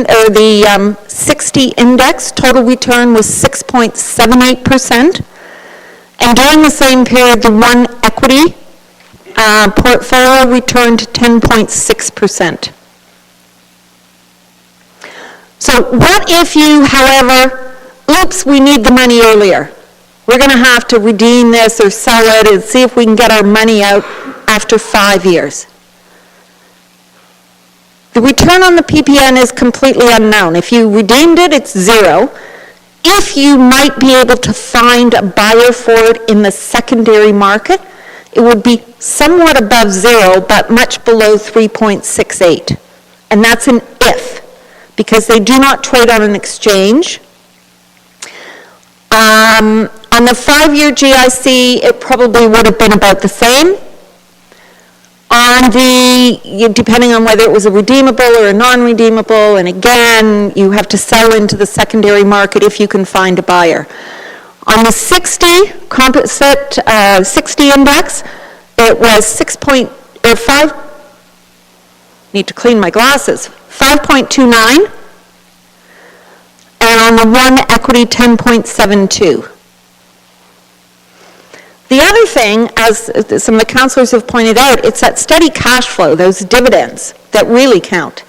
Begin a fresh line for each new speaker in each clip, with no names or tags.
or the 60 index, total return was 6.78%. And during the same period, the one equity portfolio returned 10.6%. So what if you, however, oops, we need the money earlier. We're going to have to redeem this or sell it and see if we can get our money out after 5 years. The return on the PPN is completely unknown. If you redeemed it, it's zero. If you might be able to find a buyer for it in the secondary market, it would be somewhat above zero, but much below 3.68. And that's an if, because they do not trade on an exchange. On the 5-year GIC, it probably would have been about the same. On the, depending on whether it was a redeemable or a non-redeemable, and again, you have to sell into the secondary market if you can find a buyer. On the 60 composite 60 index, it was 5.29, and on the one equity, 10.72. The other thing, as some of the councillors have pointed out, it's that steady cash flow, those dividends, that really count.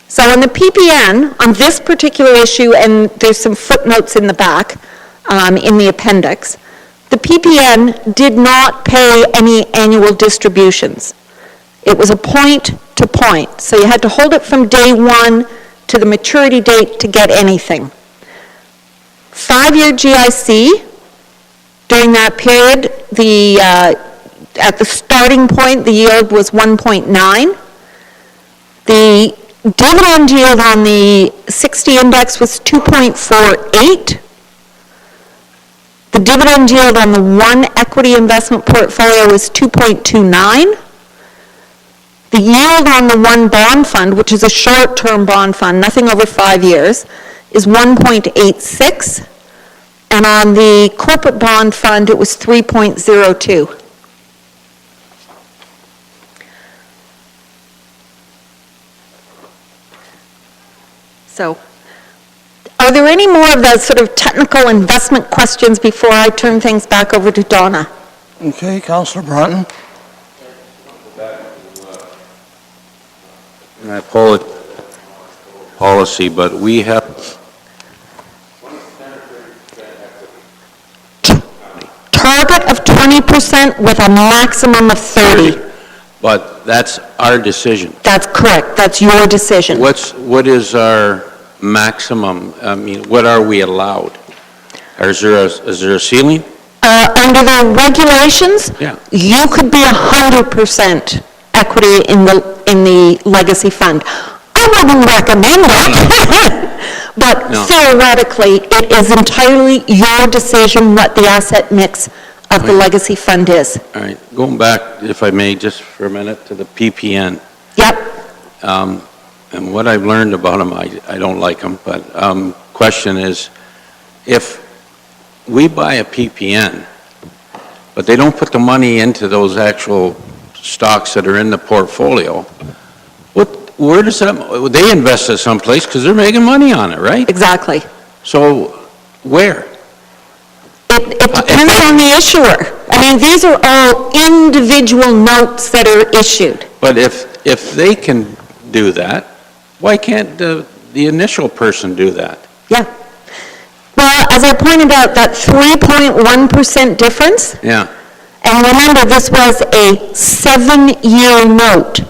So on the PPN, on this particular issue, and there's some footnotes in the back, in the appendix, the PPN did not pay any annual distributions. It was a point to point. So you had to hold it from day one to the maturity date to get anything. 5-year GIC, during that period, at the starting point, the yield was 1.9. The dividend yield on the 60 index was 2.48. The dividend yield on the one equity investment portfolio was 2.29. The yield on the one bond fund, which is a short-term bond fund, nothing over 5 years, is 1.86. And on the corporate bond fund, it was 3.02. So, are there any more of those sort of technical investment questions before I turn things back over to Donna?
Okay, Councillor Broughton.
And I policy, but we have
Target of 20% with a maximum of 30.
But that's our decision.
That's correct. That's your decision.
What is our maximum? I mean, what are we allowed? Is there a ceiling?
Under the regulations,
Yeah.
you could be 100% equity in the legacy fund. I wouldn't recommend it, but theoretically, it is entirely your decision what the asset mix of the legacy fund is.
All right, going back, if I may, just for a minute, to the PPN.
Yep.
And what I've learned about them, I don't like them, but question is, if we buy a PPN, but they don't put the money into those actual stocks that are in the portfolio, where does that, they invest it someplace because they're making money on it, right?
Exactly.
So, where?
It depends on the issuer. I mean, these are all individual notes that are issued.
But if they can do that, why can't the initial person do that?
Yeah. Well, as I pointed out, that 3.1% difference.
Yeah.
And remember, this was a 7-year note.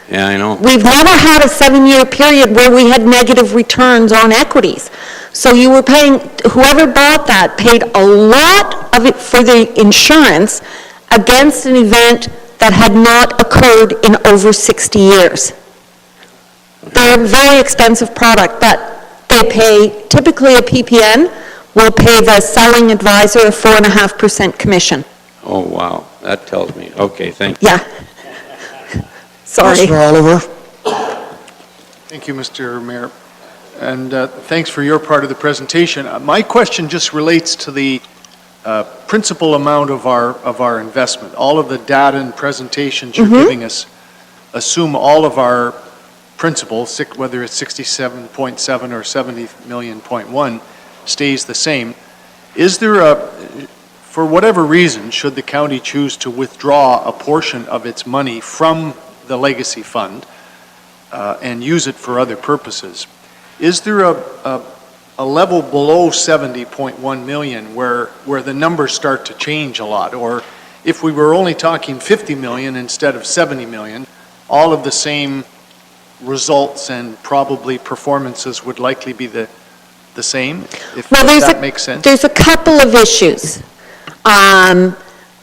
Yeah, I know.
We've never had a 7-year period where we had negative returns on equities. So you were paying, whoever bought that paid a lot of it for the insurance against an event that had not occurred in over 60 years. They're a very expensive product, but they pay, typically a PPN will pay the selling advisor a 4.5% commission.
Oh, wow. That tells me. Okay, thank you.
Yeah. Sorry.
Mr. Oliver.
Thank you, Mr. Mayor. And thanks for your part of the presentation. My question just relates to the principal amount of our investment. All of the data and presentations you're giving us assume all of our principal, whether it's 67.7 or 70 million point one, stays the same. Is there for whatever reason, should the county choose to withdraw a portion of its money from the legacy fund and use it for other purposes, is there a level below 70.1 million where the numbers start to change a lot? Or if we were only talking 50 million instead of 70 million, all of the same results and probably performances would likely be the same, if that makes sense?
There's a couple of issues.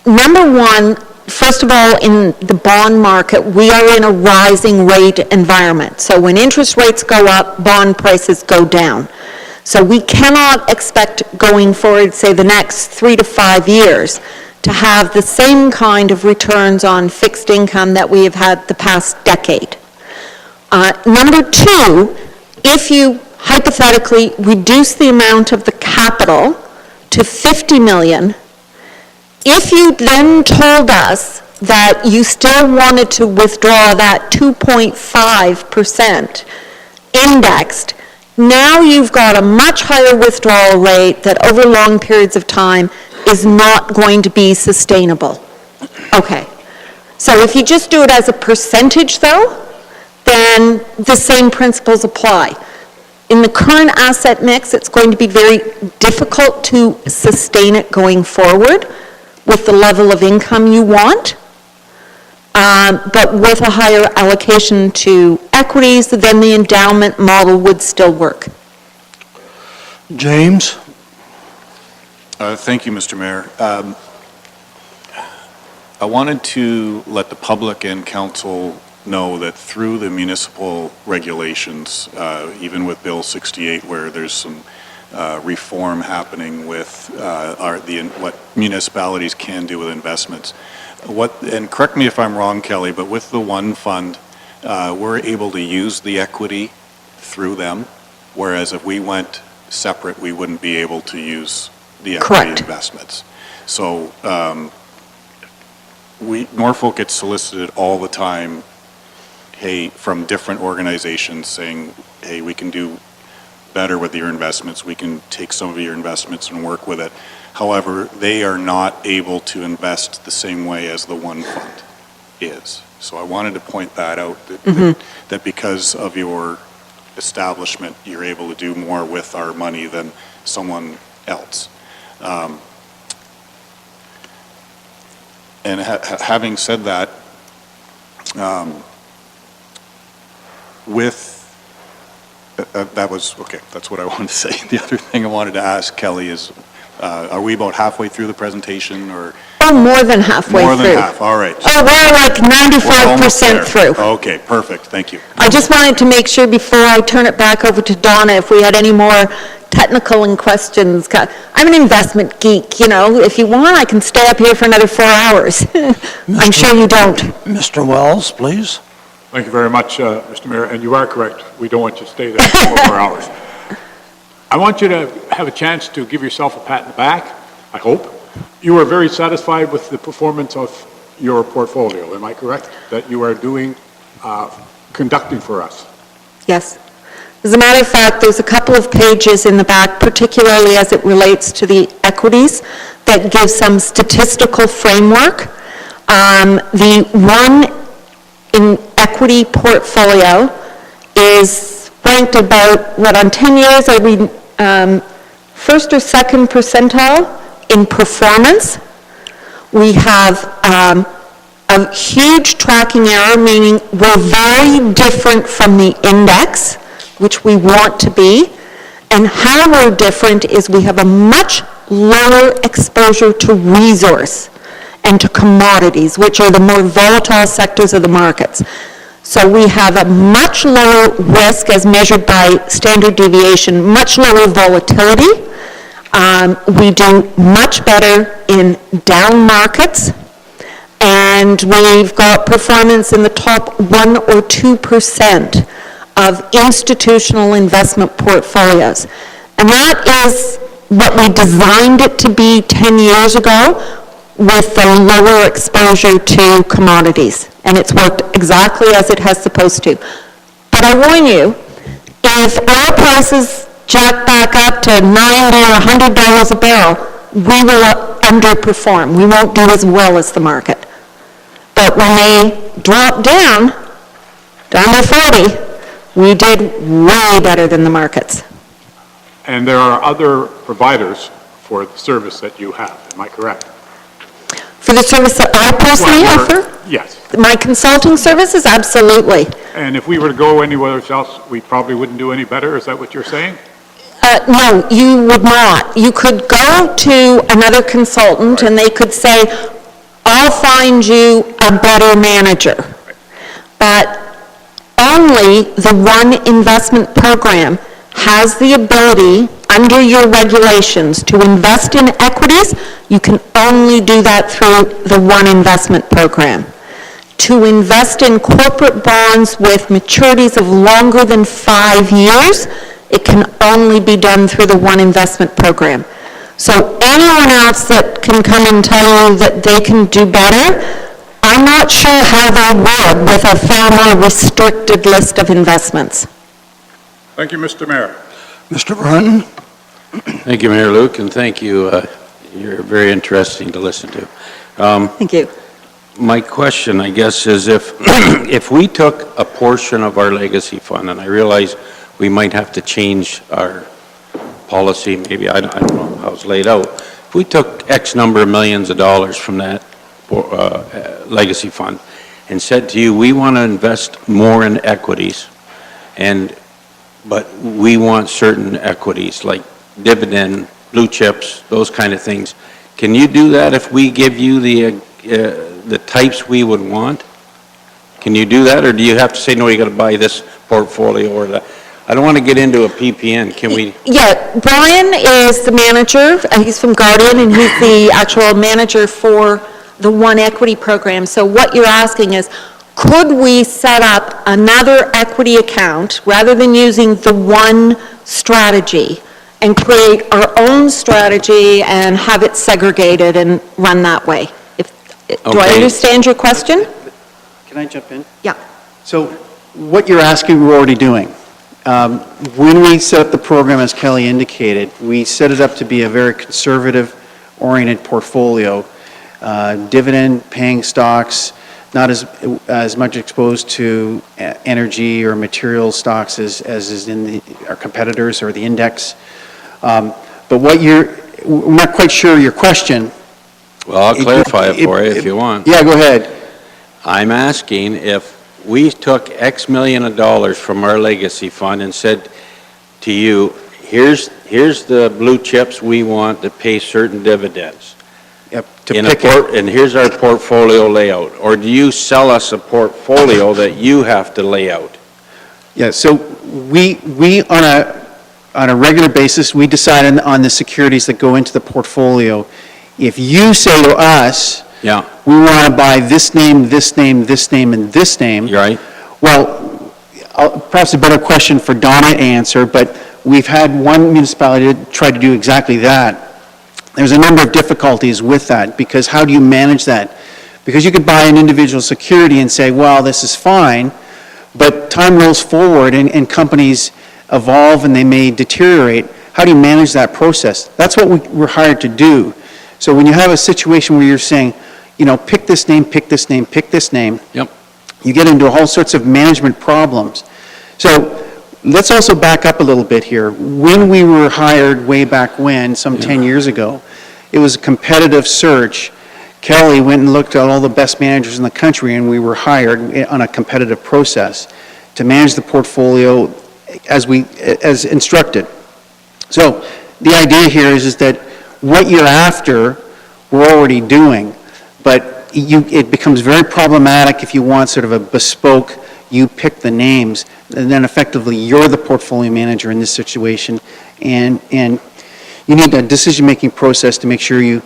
Number one, first of all, in the bond market, we are in a rising rate environment. So when interest rates go up, bond prices go down. So we cannot expect going forward, say, the next 3 to 5 years, to have the same kind of returns on fixed income that we have had the past decade. Number two, if you hypothetically reduce the amount of the capital to 50 million, if you then told us that you still wanted to withdraw that 2.5% indexed, now you've got a much higher withdrawal rate that over long periods of time is not going to be sustainable. Okay. So if you just do it as a percentage, though, then the same principles apply. In the current asset mix, it's going to be very difficult to sustain it going forward with the level of income you want. But with a higher allocation to equities, then the endowment model would still work.
James?
Thank you, Mr. Mayor. I wanted to let the public and council know that through the municipal regulations, even with Bill 68, where there's some reform happening with what municipalities can do with investments. And correct me if I'm wrong, Kelly, but with the one fund, we're able to use the equity through them, whereas if we went separate, we wouldn't be able to use the equity investments. So Norfolk gets solicited all the time, hey, from different organizations saying, hey, we can do better with your investments. We can take some of your investments and work with it. However, they are not able to invest the same way as the one fund is. So I wanted to point that out, that because of your establishment, you're able to do more with our money than someone else. And having said that, that was, okay, that's what I wanted to say. The other thing I wanted to ask Kelly is, are we about halfway through the presentation, or?
Oh, more than halfway through.
More than half, all right.
Oh, we're like 95% through.
Okay, perfect, thank you.
I just wanted to make sure before I turn it back over to Donna, if we had any more technical and questions. I'm an investment geek, you know. If you want, I can stay up here for another 4 hours. I'm sure you don't.
Mr. Wells, please.
Thank you very much, Mr. Mayor, and you are correct. We don't want you to stay there for 4 hours. I want you to have a chance to give yourself a pat in the back, I hope. You are very satisfied with the performance of your portfolio, am I correct? That you are doing, conducting for us.
Yes. As a matter of fact, there's a couple of pages in the back, particularly as it relates to the equities, that give some statistical framework. The one in equity portfolio is ranked about, on 10 years, are we first or second percentile in performance. We have a huge tracking error, meaning we're very different from the index, which we want to be. And how we're different is we have a much lower exposure to resource and to commodities, which are the more volatile sectors of the markets. So we have a much lower risk as measured by standard deviation, much lower volatility. We do much better in down markets, and we've got performance in the top 1 or 2% of institutional investment portfolios. And that is what we designed it to be 10 years ago, with the lower exposure to commodities. And it's worked exactly as it has supposed to. But But I warn you, if oil prices jack back up to $90 or $100 a barrel, we will underperform. We won't do as well as the market. But when they drop down to 40, we did way better than the markets.
And there are other providers for the service that you have, am I correct?
For the service that I personally offer,
Yes.
my consulting services, absolutely.
And if we were to go anywhere else, we probably wouldn't do any better, is that what you're saying?
No, you would not. You could go to another consultant and they could say, I'll find you a better manager. But only the one investment program has the ability, under your regulations, to invest in equities. You can only do that through the one investment program. To invest in corporate bonds with maturities of longer than 5 years, it can only be done through the one investment program. So anyone else that can come and tell you that they can do better, I'm not sure how they would with a far more restricted list of investments.
Thank you, Mr. Mayor.
Mr. Brunton?
Thank you, Mayor Luke, and thank you. You're very interesting to listen to.
Thank you.
My question, I guess, is if, if we took a portion of our legacy fund, and I realize we might have to change our policy, maybe, I don't know how it's laid out. If we took X number of millions of dollars from that legacy fund and said to you, we want to invest more in equities, but we want certain equities like dividend, blue chips, those kind of things. Can you do that if we give you the types we would want? Can you do that, or do you have to say, no, you got to buy this portfolio or that? I don't want to get into a PPN. Can we?
Yeah, Brian is the manager. He's from Guardian, and he's the actual manager for the One Equity program. So what you're asking is, could we set up another equity account rather than using the one strategy and create our own strategy and have it segregated and run that way? Do I understand your question?
Can I jump in?
Yeah.
So what you're asking, we're already doing. When we set up the program, as Kelly indicated, we set it up to be a very conservative-oriented portfolio, dividend-paying stocks, not as much exposed to energy or material stocks as is in our competitors or the index. But we're not quite sure your question.
Well, I'll clarify it for you if you want.
Yeah, go ahead.
I'm asking if we took X million of dollars from our legacy fund and said to you, here's the blue chips we want to pay certain dividends.
Yep,
And here's our portfolio layout. Or do you sell us a portfolio that you have to lay out?
Yeah, so we on a regular basis, we decide on the securities that go into the portfolio. If you say to us,
Yeah,
we want to buy this name, this name, this name, and this name.
you're right.
Well, perhaps a better question for Donna to answer, but we've had one municipality try to do exactly that. There's a number of difficulties with that, because how do you manage that? Because you could buy an individual security and say, well, this is fine, but time rolls forward and companies evolve and they may deteriorate. How do you manage that process? That's what we're hired to do. So when you have a situation where you're saying, you know, pick this name, pick this name, pick this name.
Yep.
You get into all sorts of management problems. So let's also back up a little bit here. When we were hired way back when, some 10 years ago, it was a competitive search. Kelly went and looked at all the best managers in the country, and we were hired on a competitive process to manage the portfolio as instructed. So the idea here is that what you're after, we're already doing. But it becomes very problematic if you want sort of a bespoke, you pick the names, and then effectively you're the portfolio manager in this situation, and you need a decision-making process to make sure you,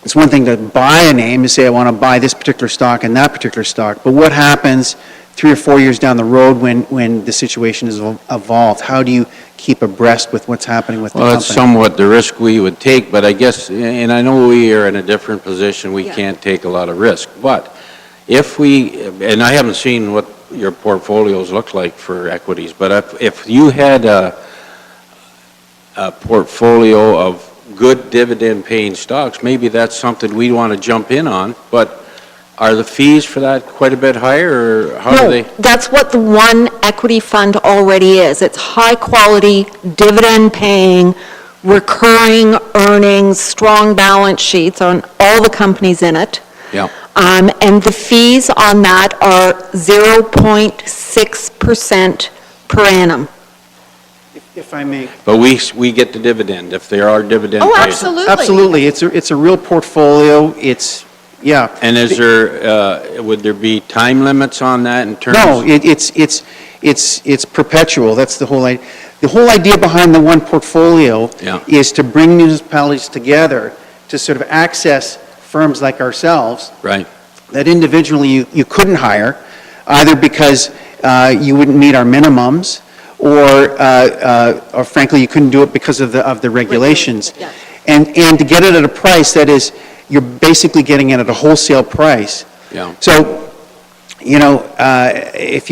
it's one thing to buy a name, to say I want to buy this particular stock and that particular stock, but what happens 3 or 4 years down the road when the situation has evolved? How do you keep abreast with what's happening with the company?
Well, that's somewhat the risk we would take, but I guess, and I know we are in a different position, we can't take a lot of risk, but if we, and I haven't seen what your portfolios look like for equities, but if you had a portfolio of good dividend-paying stocks, maybe that's something we'd want to jump in on, but are the fees for that quite a bit higher, or how do they?
No, that's what the one equity fund already is. It's high-quality, dividend-paying, recurring earnings, strong balance sheets on all the companies in it.
Yeah.
And the fees on that are 0.6% per annum.
If I may.
But we get the dividend, if there are dividend
Oh,
paid.
absolutely.
Absolutely. It's a real portfolio. It's, yeah.
And is there, would there be time limits on that in terms?
No, it's perpetual. That's the whole idea. The whole idea behind the one portfolio
Yeah.
is to bring municipalities together to sort of access firms like ourselves
Right,
that individually you couldn't hire, either because you wouldn't meet our minimums, or frankly, you couldn't do it because of the regulations.
Yeah.
And to get it at a price that is, you're basically getting it at a wholesale price.
yeah,
So, if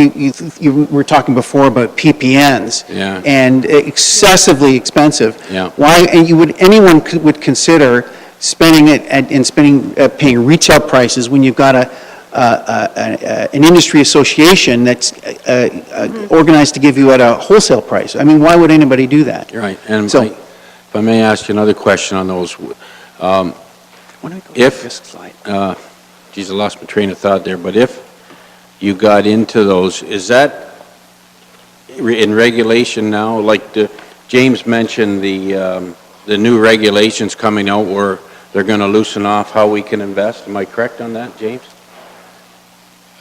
you were talking before about PPNs.
Yeah.
And excessively expensive.
Yeah.
Why, and anyone would consider spending it paying retail prices when you've got an industry association that's organized to give you at a wholesale price. I mean, why would anybody do that?
you're right. And
So-
if I may ask you another question on those, geez, I lost my train of thought there, but if you got into those, is that in regulation now? Like James mentioned the new regulations coming out where they're going to loosen off how we can invest. Am I correct on that, James?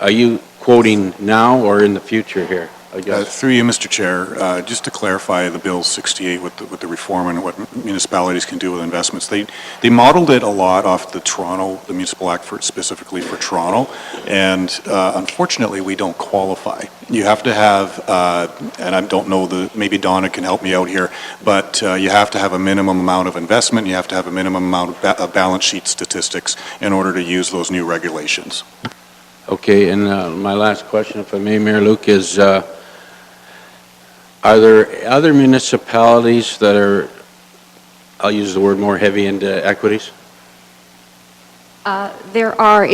Are you quoting now or in the future here, I guess?
Through you, Mr. Chair, just to clarify the Bill 68 with the reform and what municipalities can do with investments, they modeled it a lot off the Municipal Act specifically for Toronto, and unfortunately, we don't qualify. You have to have, and I don't know, maybe Donna can help me out here, but you have to have a minimum amount of investment, you have to have a minimum amount of balance sheet statistics in order to use those new regulations.
Okay, and my last question, if I may, Mayor Luke, is are there other municipalities that are, I'll use the word more heavy into equities?
There are.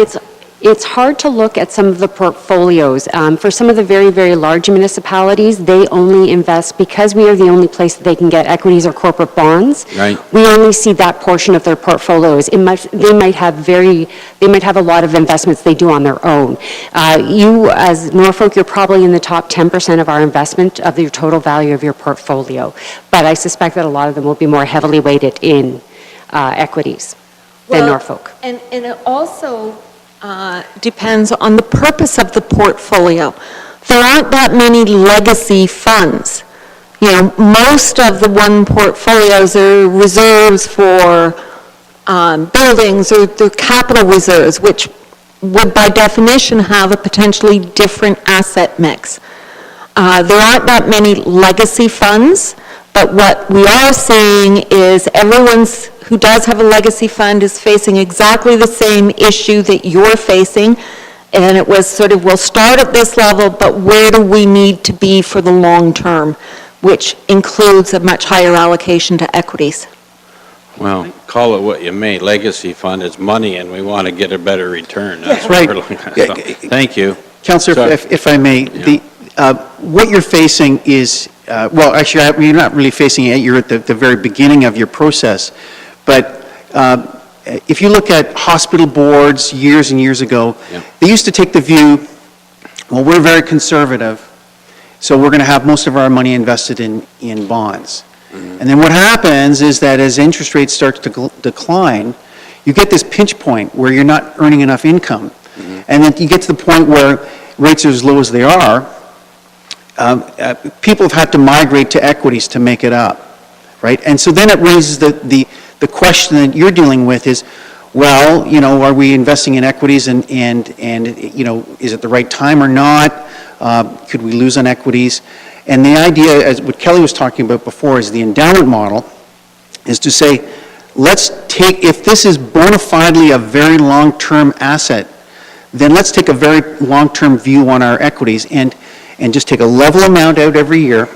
It's hard to look at some of the portfolios. For some of the very, very large municipalities, they only invest, because we are the only place that they can get equities or corporate bonds.
Right.
We only see that portion of their portfolios. They might have a lot of investments they do on their own. You, as Norfolk, you're probably in the top 10% of our investment of your total value of your portfolio. But I suspect that a lot of them will be more heavily weighted in equities than Norfolk.
And it also depends on the purpose of the portfolio. There aren't that many legacy funds. Most of the one portfolios are reserves for buildings or the capital reserves, which would by definition have a potentially different asset mix. There aren't that many legacy funds, but what we are seeing is everyone who does have a legacy fund is facing exactly the same issue that you're facing, and it was sort of, we'll start at this level, but where do we need to be for the long term, which includes a much higher allocation to equities.
Well, call it what you may, legacy fund is money and we want to get a better return. That's
Right.
what we're looking at. So, thank you.
Councillor,
Sorry.
if I may, what you're facing is, well, actually, you're not really facing it, you're at the very beginning of your process. But if you look at hospital boards years and years ago,
Yeah.
they used to take the view, well, we're very conservative, so we're going to have most of our money invested in bonds. And then what happens is that as interest rates start to decline, you get this pinch point where you're not earning enough income. And then you get to the point where rates are as low as they are, people have had to migrate to equities to make it up, right? And so then it raises the question that you're dealing with is, well, are we investing in equities and is it the right time or not? Could we lose on equities? And the idea, as what Kelly was talking about before, is the endowment model, is to say, let's take, if this is bona fidely a very long-term asset then let's take a very long-term view on our equities and just take a level amount out every year,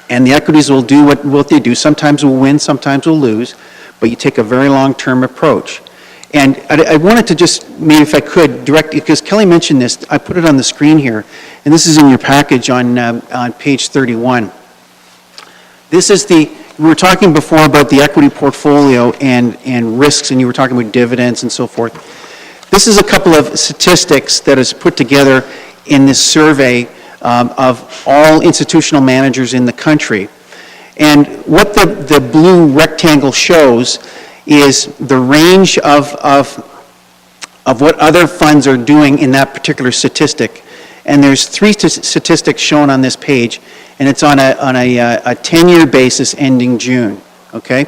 and the equities will do what they do. Sometimes we'll win, sometimes we'll lose, but you take a very long-term approach. And I wanted to just, maybe if I could, direct, because Kelly mentioned this, I put it on the screen here, and this is in your package on page 31. This is we were talking before about the equity portfolio and risks, and you were talking about dividends and so forth. This is a couple of statistics that is put together in this survey of all institutional managers in the country. And what the blue rectangle shows is the range of what other funds are doing in that particular statistic. And there's 3 statistics shown on this page, and it's on a 10-year basis ending June, okay?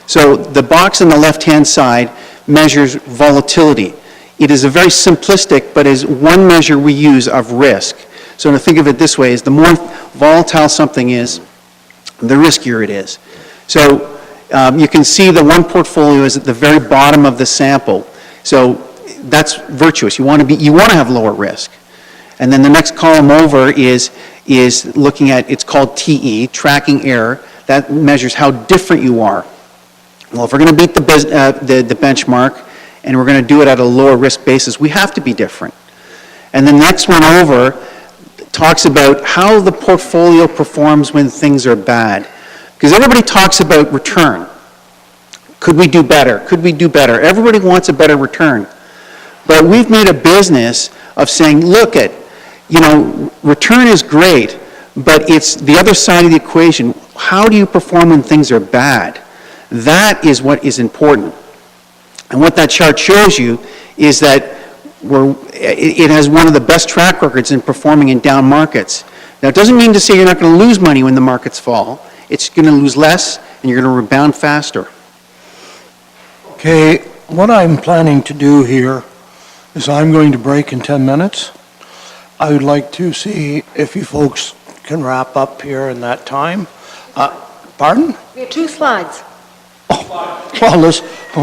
So the box on the left-hand side measures volatility. It is a very simplistic, but is one measure we use of risk. So to think of it this way, is the more volatile something is, the riskier it is. So you can see the one portfolio is at the very bottom of the sample. So that's virtuous. You want to have lower risk. And then the next column over is looking at, it's called TE, tracking error. That measures how different you are. Well, if we're going to beat the benchmark and we're going to do it at a lower risk basis, we have to be different. And the next one over talks about how the portfolio performs when things are bad. Because everybody talks about return. Could we do better? Could we do better? Everybody wants a better return. But we've made a business of saying, look at, return is great, but it's the other side of the equation. How do you perform when things are bad? That is what is important. And what that chart shows you is that it has one of the best track records in performing in down markets. Now, it doesn't mean to say you're not going to lose money when the markets fall. It's going to lose less, and you're going to rebound faster.
Okay, what I'm planning to do here is I'm going to break in 10 minutes. I would like to see if you folks can wrap up here in that time. Pardon?
We have 2 slides.
Well,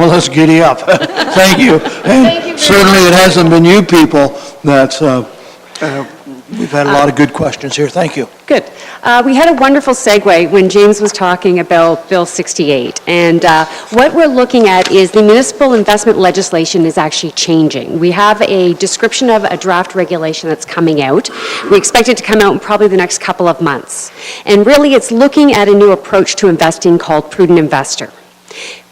let's giddy up. Thank you.
Thank you very
Certainly it hasn't been you people that's, we've had a lot of good questions here. Thank you.
Good. We had a wonderful segue when James was talking about Bill 68. And what we're looking at is the municipal investment legislation is actually changing. We have a description of a draft regulation that's coming out. We expect it to come out in probably the next couple of months. And really, it's looking at a new approach to investing called Prudent Investor.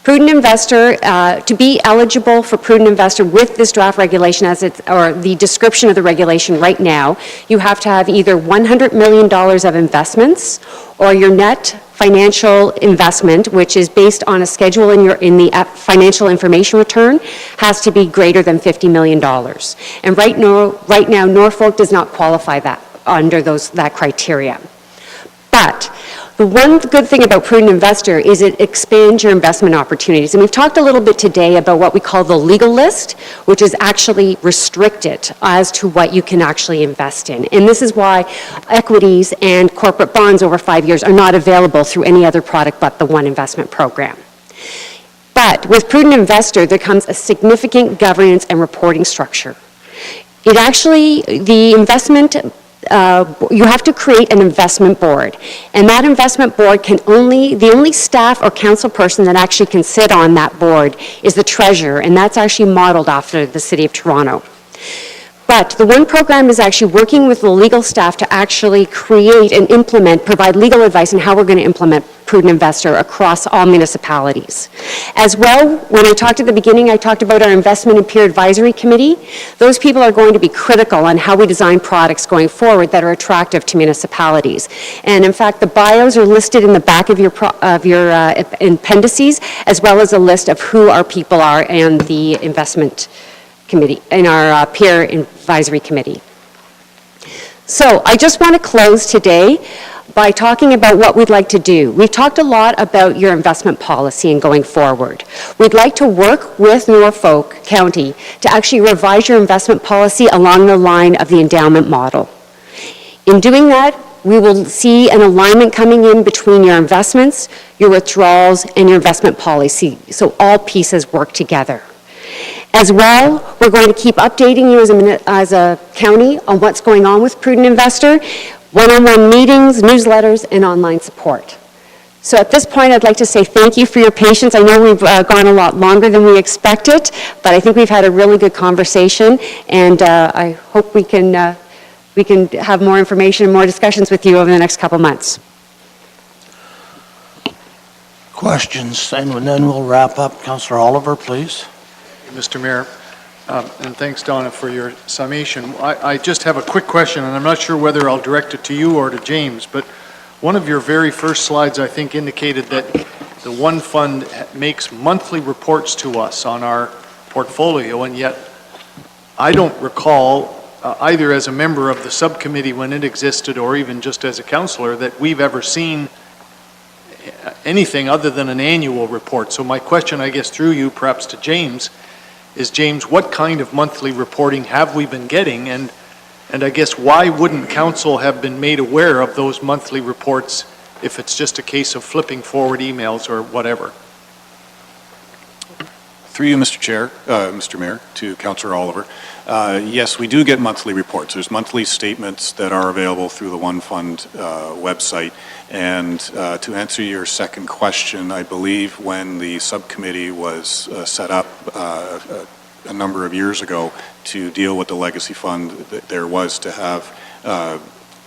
Prudent Investor, to be eligible for Prudent Investor with this draft regulation or the description of the regulation right now, you have to have either $100 million of investments or your net financial investment, which is based on a schedule in the financial information return, has to be greater than $50 million. And right now, Norfolk does not qualify that under that criteria. But the one good thing about Prudent Investor is it expands your investment opportunities. And we've talked a little bit today about what we call the legal list, which is actually restricted as to what you can actually invest in. And this is why equities and corporate bonds over 5 years are not available through any other product but the one investment program. But with Prudent Investor, there comes a significant governance and reporting structure. You have to create an investment board, and that investment board the only staff or council person that actually can sit on that board is the treasurer, and that's actually modeled after the City of Toronto. But the one program is actually working with the legal staff to actually create and provide legal advice on how we're going to implement Prudent Investor across all municipalities. As well, when I talked at the beginning, I talked about our Investment and Peer Advisory Committee. Those people are going to be critical on how we design products going forward that are attractive to municipalities. And in fact, the bios are listed in the back of your appendices, as well as a list of who our people are and the investment committee, in our peer advisory committee. So I just want to close today by talking about what we'd like to do. We've talked a lot about your investment policy and going forward. We'd like to work with Norfolk County to actually revise your investment policy along the line of the endowment model. In doing that, we will see an alignment coming in between your investments, your withdrawals, and your investment policy, so all pieces work together. As well, we're going to keep updating you as a county on what's going on with Prudent Investor, one-on-one meetings, newsletters, and online support. So at this point, I'd like to say thank you for your patience. I know we've gone a lot longer than we expected, but I think we've had a really good conversation, and I hope we can have more information and more discussions with you over the next couple months.
Questions, and then we'll wrap up. Councillor Oliver, please.
Mr. Mayor, and thanks, Donna, for your summation. I just have a quick question, and I'm not sure whether I'll direct it to you or to James, but one of your very first slides, I think, indicated that the One Fund makes monthly reports to us on our portfolio, and yet I don't recall, either as a member of the subcommittee when it existed or even just as a councillor, that we've ever seen anything other than an annual report. So my question, I guess, through you, perhaps to James, is, James, what kind of monthly reporting have we been getting? And I guess, why wouldn't council have been made aware of those monthly reports if it's just a case of flipping forward emails or whatever?
Through you, Mr. Chair, Mr. Mayor, to Councillor Oliver. Yes, we do get monthly reports. There's monthly statements that are available through the One Fund website. And to answer your second question, I believe when the subcommittee was set up a number of years ago to deal with the Legacy Fund, there was to have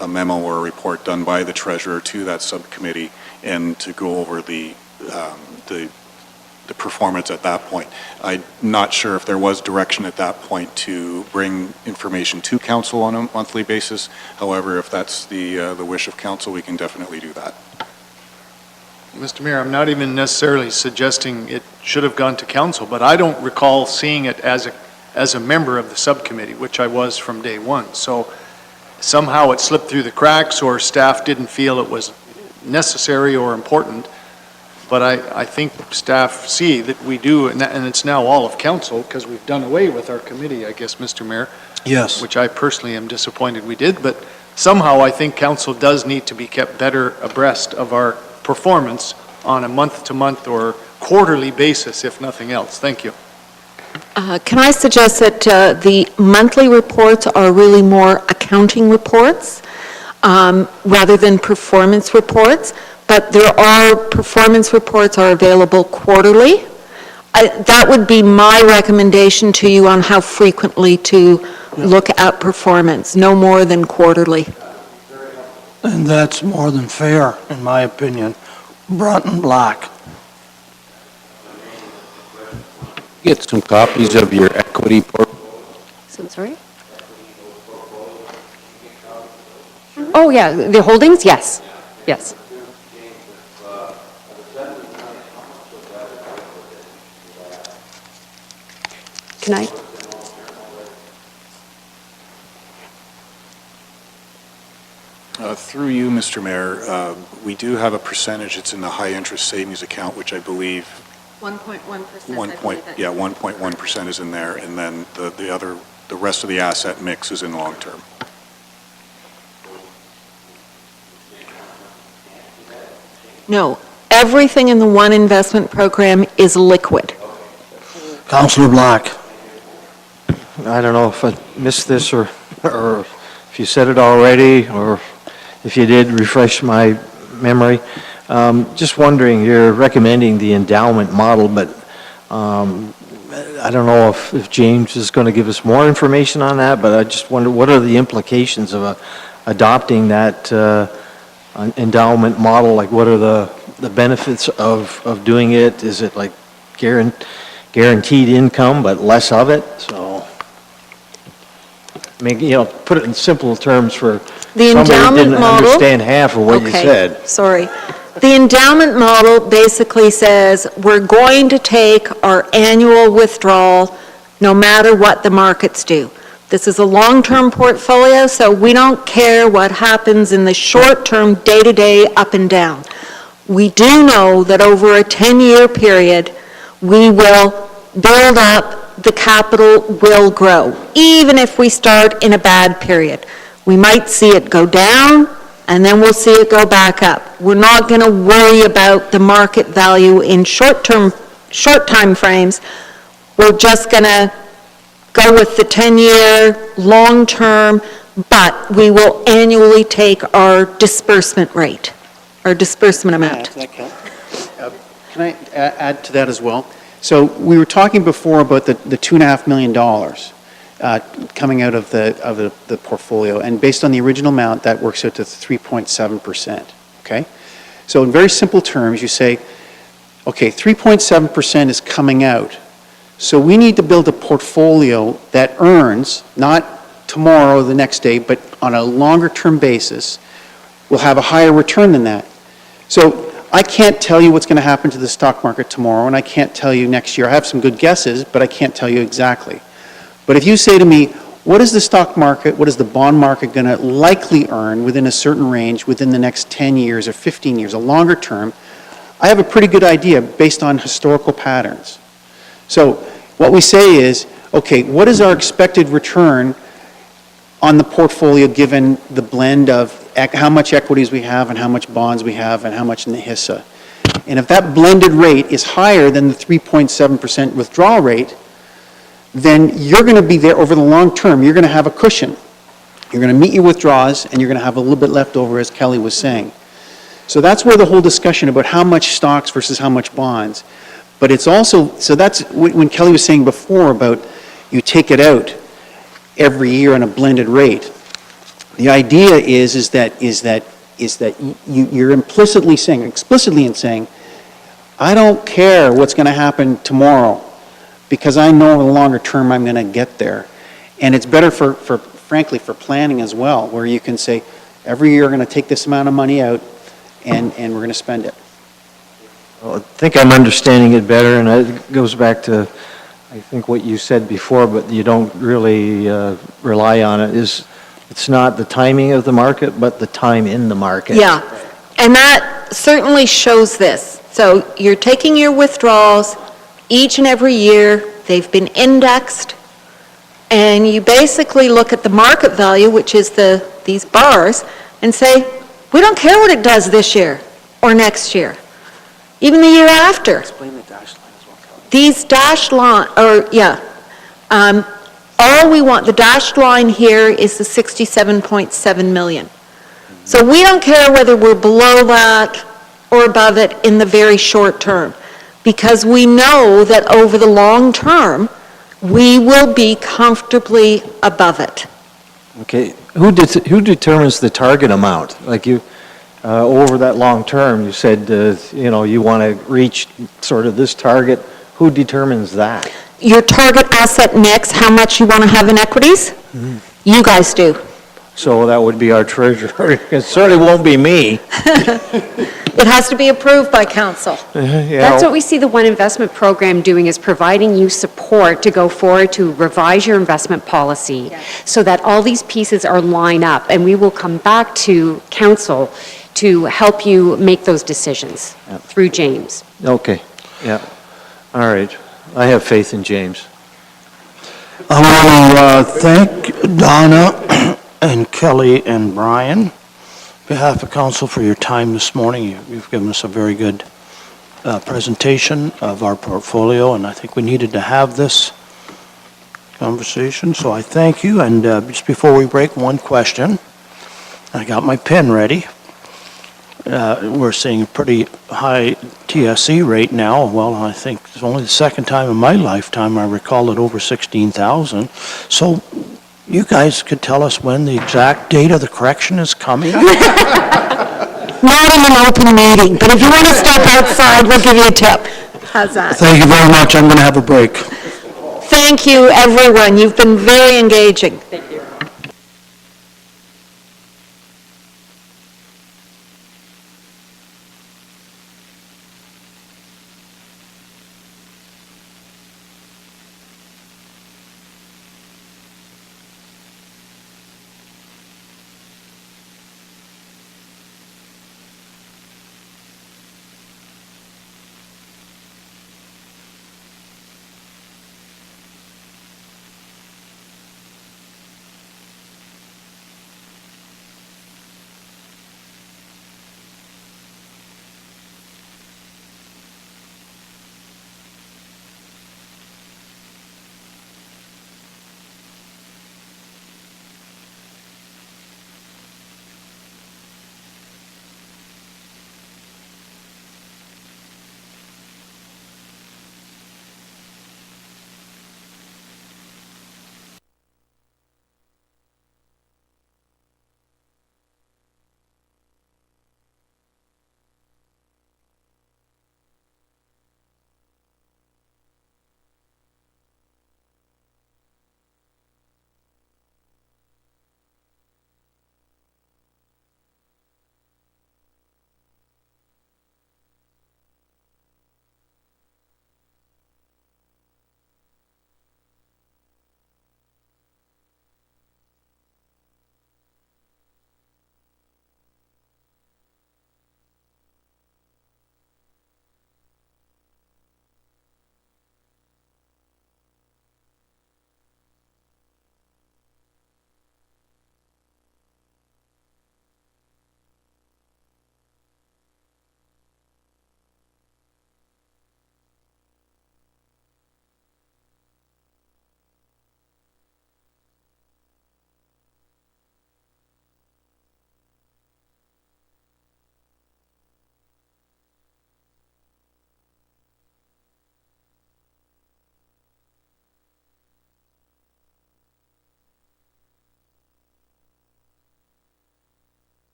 a memo or a report done by the treasurer to that subcommittee and to go over the performance at that point. I'm not sure if there was direction at that point to bring information to council on a monthly basis. However, if that's the wish of council, we can definitely do that.
Mr. Mayor, I'm not even necessarily suggesting it should have gone to council, but I don't recall seeing it as a member of the subcommittee, which I was from day one. So somehow it slipped through the cracks, or staff didn't feel it was necessary or important. But I think staff see that we do, and it's now all of council, because we've done away with our committee, I guess, Mr. Mayor.
Yes.
Which I personally am disappointed we did, but somehow I think council does need to be kept better abreast of our performance on a month-to-month or quarterly basis, if nothing else. Thank you.
Can I suggest that the monthly reports are really more accounting reports rather than performance reports? But there are performance reports are available quarterly. That would be my recommendation to you on how frequently to look at performance, no more than quarterly.
And that's more than fair, in my opinion. Broughton Black.
Get some copies of your equity portfolio.
So, sorry? Oh, yeah, the holdings, yes, yes. Can I?
Through you, Mr. Mayor, we do have a percentage. It's in the high interest savings account, which I believe
1.1%.
1.1% is in there, and then the rest of the asset mix is in long term.
No, everything in the one investment program is liquid.
Councillor Black.
I don't know if I missed this or if you said it already, or if you did, refresh my memory. Just wondering, you're recommending the endowment model, but I don't know if James is going to give us more information on that, but I just wonder, what are the implications of adopting that endowment model? Like, what are the benefits of doing it? Is it like guaranteed income, but less of it? So, I mean, put it in simple terms for
The
somebody who
endowment
didn't
model.
understand half of what you
Okay,
said.
sorry. The endowment model basically says we're going to take our annual withdrawal no matter what the markets do. This is a long-term portfolio, so we don't care what happens in the short-term, day-to-day, up and down. We do know that over a 10-year period, we will build up, the capital will grow, even if we start in a bad period. We might see it go down, and then we'll see it go back up. We're not going to worry about the market value in short time frames. we're just going to go with the 10-year, long-term, but we will annually take our disbursement rate, our disbursement amount.
Can I add to that as well? So we were talking before about the $2.5 million coming out of the portfolio, and based on the original amount, that works out to 3.7%, okay? So in very simple terms, you say, okay, 3.7% is coming out, so we need to build a portfolio that earns, not tomorrow or the next day, but on a longer-term basis, will have a higher return than that. So I can't tell you what's going to happen to the stock market tomorrow, and I can't tell you next year. I have some good guesses, but I can't tell you exactly. But if you say to me, what is the stock market, what is the bond market going to likely earn within a certain range within the next 10 years or 15 years, a longer term, I have a pretty good idea based on historical patterns. So what we say is, okay, what is our expected return on the portfolio given the blend of how much equities we have and how much bonds we have and how much in the HISA? And if that blended rate is higher than the 3.7% withdrawal rate, then you're going to be there over the long term. You're going to have a cushion. You're going to meet your withdrawals, and you're going to have a little bit left over, as Kelly was saying. So that's where the whole discussion about how much stocks versus how much bonds. But it's also, so that's when Kelly was saying before about you take it out every year on a blended rate. The idea is that you're implicitly saying, explicitly in saying, I don't care what's going to happen tomorrow, because I know in the longer term I'm going to get there. And it's better frankly, for planning as well, where you can say, every year we're going to take this amount of money out and we're going to spend it.
Well, I think I'm understanding it better, and it goes back to, I think, what you said before, but you don't really rely on it, is it's not the timing of the market, but the time in the market.
Yeah, and that certainly shows this. So you're taking your withdrawals each and every year, they've been indexed, and you basically look at the market value, which is these bars, and say, we don't care what it does this year or next year, even the year after.
Explain the dashed line as well, Kelly.
These dashed line, all we want, the dashed line here is the 67.7 million. So we don't care whether we're below that or above it in the very short term, because we know that over the long term, we will be comfortably above it.
Okay, who determines the target amount? Like you, over that long term, you said, you want to reach sort of this target. Who determines that?
Your target asset mix, how much you want to have in equities, you guys do.
So that would be our treasurer. It certainly won't be me.
It has to be approved by council.
That's what we see the One Investment Program doing, is providing you support to go forward to revise your investment policy so that all these pieces are lined up, and we will come back to council to help you make those decisions through James.
Okay, yeah. All right. I have faith in James.
I want to thank Donna and Kelly and Brian, on behalf of council, for your time this morning. You've given us a very good presentation of our portfolio, and I think we needed to have this conversation, so I thank you. And just before we break, one question. I got my pen ready. We're seeing a pretty high TSE rate now. Well, I think it's only the second time in my lifetime I recall it over 16,000. So you guys could tell us when the exact date of the correction is coming?
Not in an open meeting, but if you want to step outside, we'll give you a tip. How's that?
Thank you very much. I'm going to have a break.
Thank you, everyone. You've been very engaging.